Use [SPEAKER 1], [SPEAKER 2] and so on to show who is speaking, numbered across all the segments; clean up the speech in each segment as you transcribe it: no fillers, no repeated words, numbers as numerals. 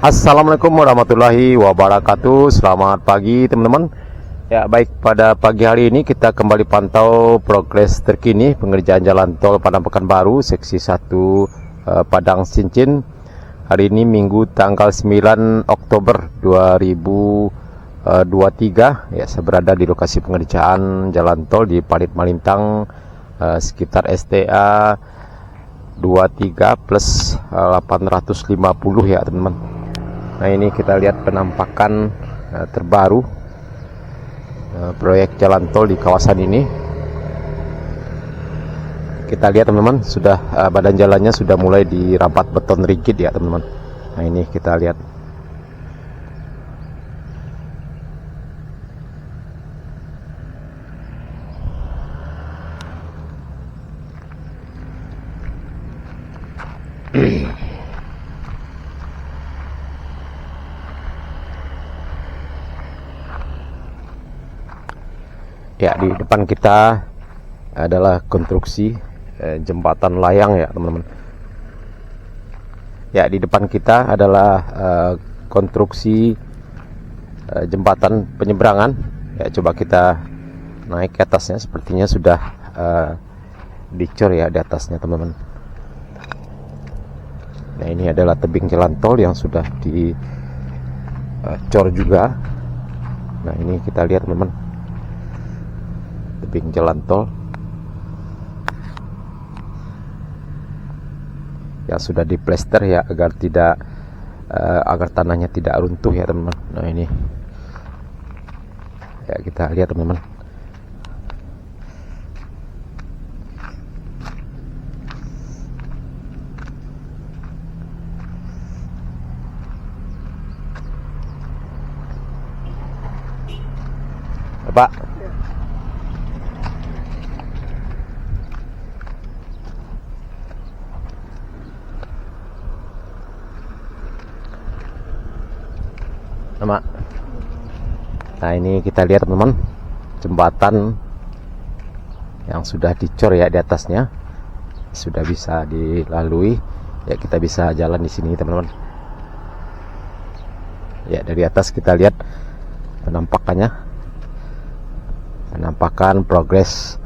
[SPEAKER 1] Assalamualaikum warahmatullahi wabarakatuh. Selamat pagi teman-teman. Ya, baik, pada pagi hari ini kita kembali pantau progres terkini pengerjaan jalan tol Padang Pekanbaru seksi 1 Padang Cincin. Hari ini Minggu tanggal 9 Oktober 2023. Ya, saya berada di lokasi pengerjaan jalan tol di Parit Malintang, sekitar STA 23 plus 850 ya teman-teman. Nah, ini kita lihat penampakan terbaru proyek jalan tol di kawasan ini. Kita lihat teman-teman, sudah badan jalannya sudah mulai dirapat beton rigid ya teman-teman. Nah, ini kita lihat. Ya, di depan kita adalah konstruksi jembatan layang ya teman-teman. Ya, di depan kita adalah konstruksi jembatan penyeberangan. Ya, coba kita naik ke atasnya. Sepertinya sudah dicor ya di atasnya teman-teman. Nah, ini adalah tebing jalan tol yang sudah dicor juga. Nah, ini kita lihat teman-teman, tebing jalan tol yang sudah diplester ya agar tanahnya tidak runtuh ya teman-teman. Nah, ini ya, kita lihat teman-teman. Pak, nama. Nah, ini kita lihat teman-teman, jembatan yang sudah dicor ya di atasnya sudah bisa dilalui. Ya, kita bisa jalan di sini teman-teman. Ya, dari atas kita lihat penampakan progres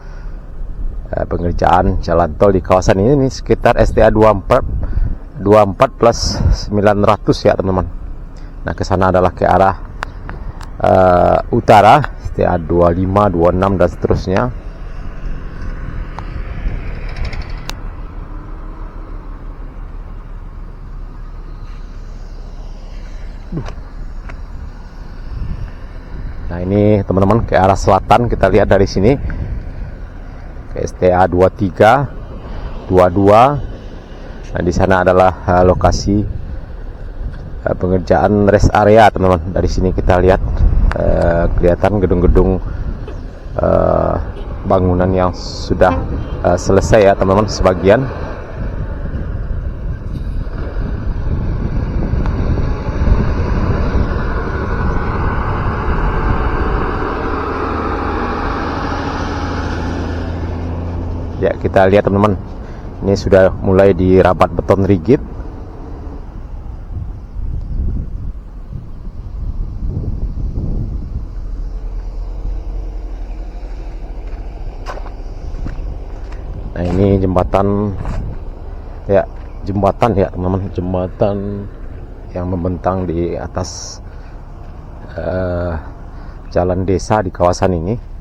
[SPEAKER 1] pengerjaan jalan tol di kawasan ini sekitar STA 24 plus 900 ya teman-teman. Nah, ke sana adalah ke arah utara, STA 25, 26 dan seterusnya. Nah, ini teman-teman ke arah selatan, kita lihat dari sini ke STA 23, 22. Nah, di sana adalah lokasi pengerjaan rest area teman-teman. Dari sini kita lihat kelihatan gedung-gedung bangunan yang sudah selesai ya teman-teman, sebagian. Ya, kita lihat teman-teman, ini sudah mulai dirapat beton rigid. Nah, ini jembatan ya teman-teman, jembatan yang membentang di atas jalan desa di kawasan ini.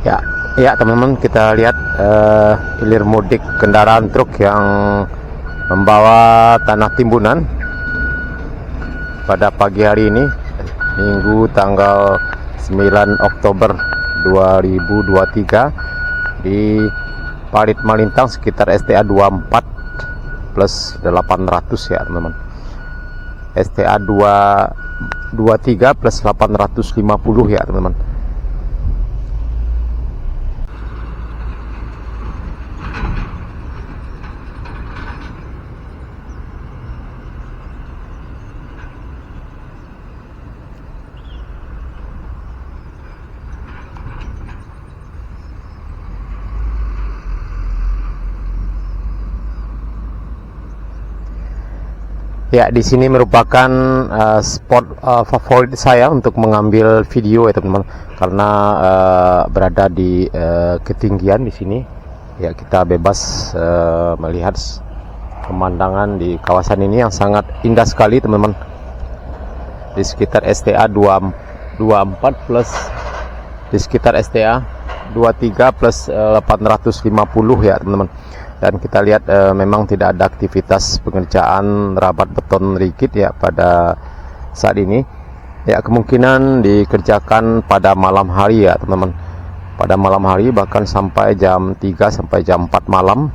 [SPEAKER 1] Ya, ya teman-teman, kita lihat hilir mudik kendaraan truk yang membawa tanah timbunan pada pagi hari ini, Minggu tanggal 9 Oktober 2023 di Parit Malintang sekitar STA 24 plus 800 ya teman-teman. STA 23 plus 850 ya teman-teman. Ya, di sini merupakan spot favorit saya untuk mengambil video ya teman-teman, karena berada di ketinggian di sini. Ya, kita bebas melihat pemandangan di kawasan ini yang sangat indah sekali teman-teman. Di sekitar STA 24 plus di sekitar STA 23 plus 850 ya teman-teman. Dan kita lihat memang tidak ada aktivitas pengerjaan rabat beton rigid ya pada saat ini. Ya, kemungkinan dikerjakan pada malam hari ya teman-teman. Pada malam hari bahkan sampai jam 3 sampai jam 4 malam.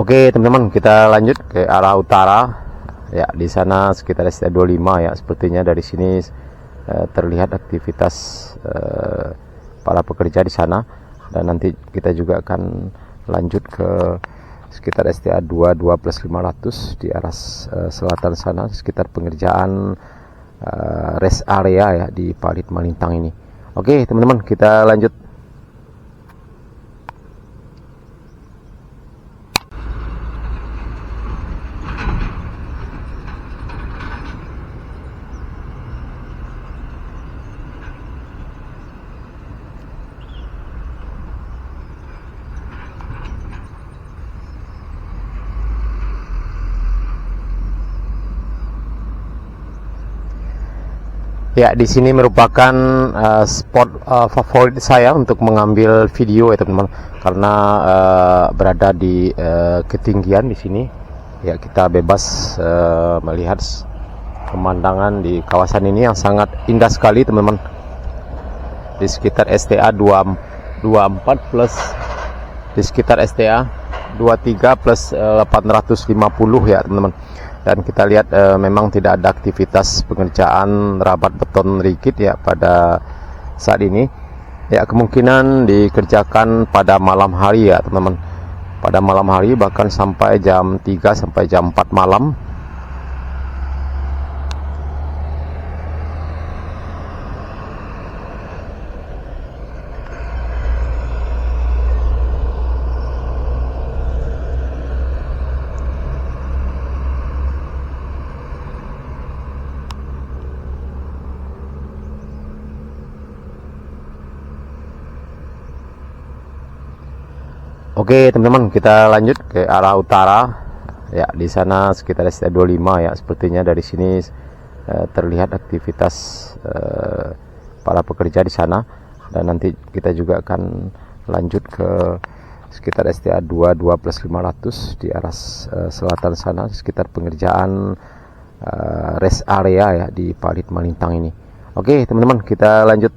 [SPEAKER 1] Oke teman-teman, kita lanjut ke arah utara. Ya, di sana sekitar STA 25 ya. Sepertinya dari sini terlihat aktivitas para pekerja di sana. Dan nanti kita juga akan lanjut ke sekitar STA 22 plus 500 di arah selatan sana, sekitar pengerjaan rest area ya di Parit Malintang ini. Oke teman-teman, kita lanjut. Ya, di sini merupakan spot favorit saya untuk mengambil video ya teman-teman, karena berada di ketinggian di sini. Ya, kita bebas melihat pemandangan di kawasan ini yang sangat indah sekali teman-teman. Di sekitar STA 24 plus di sekitar STA 23 plus 850 ya teman-teman. Dan kita lihat memang tidak ada aktivitas pengerjaan rabat beton rigid ya pada saat ini. Ya, kemungkinan dikerjakan pada malam hari ya teman-teman. Pada malam hari bahkan sampai jam 3 sampai jam 4 malam. Oke teman-teman, kita lanjut ke arah utara. Ya, di sana sekitar STA 25 ya. Sepertinya dari sini terlihat aktivitas para pekerja di sana. Dan nanti kita juga akan lanjut ke sekitar STA 22 plus 500 di arah selatan sana, sekitar pengerjaan rest area ya di Parit Malintang ini. Oke teman-teman, kita lanjut.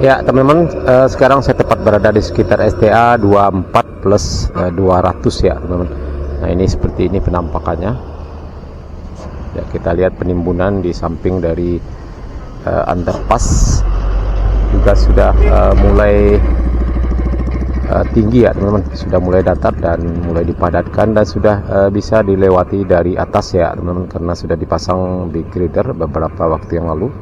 [SPEAKER 1] Ya teman-teman, sekarang saya tepat berada di sekitar STA 24 plus 200 ya teman-teman. Nah ini seperti ini penampakannya ya, kita lihat penimbunan di samping dari underpass juga sudah mulai tinggi ya teman-teman, sudah mulai datar dan mulai dipadatkan dan sudah bisa dilewati dari atas ya teman-teman, karena sudah dipasang big grader beberapa waktu yang lalu.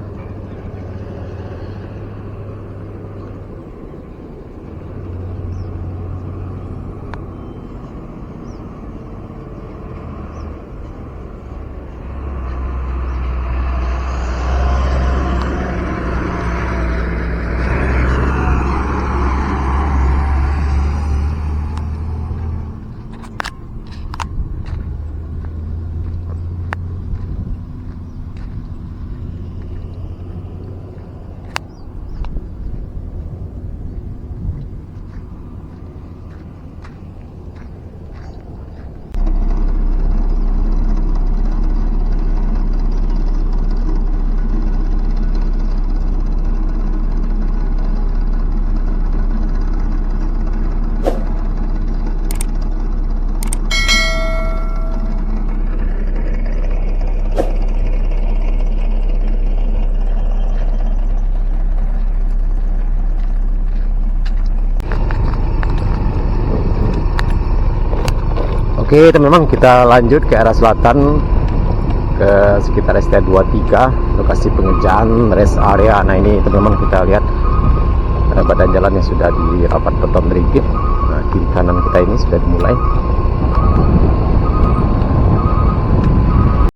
[SPEAKER 1] Oke teman-teman, kita lanjut ke arah selatan ke sekitar STA 23, lokasi pengerjaan rest area. Nah ini teman-teman, kita lihat badan jalannya sudah dirapat beton rigid. Nah kiri kanan kita ini sudah dimulai.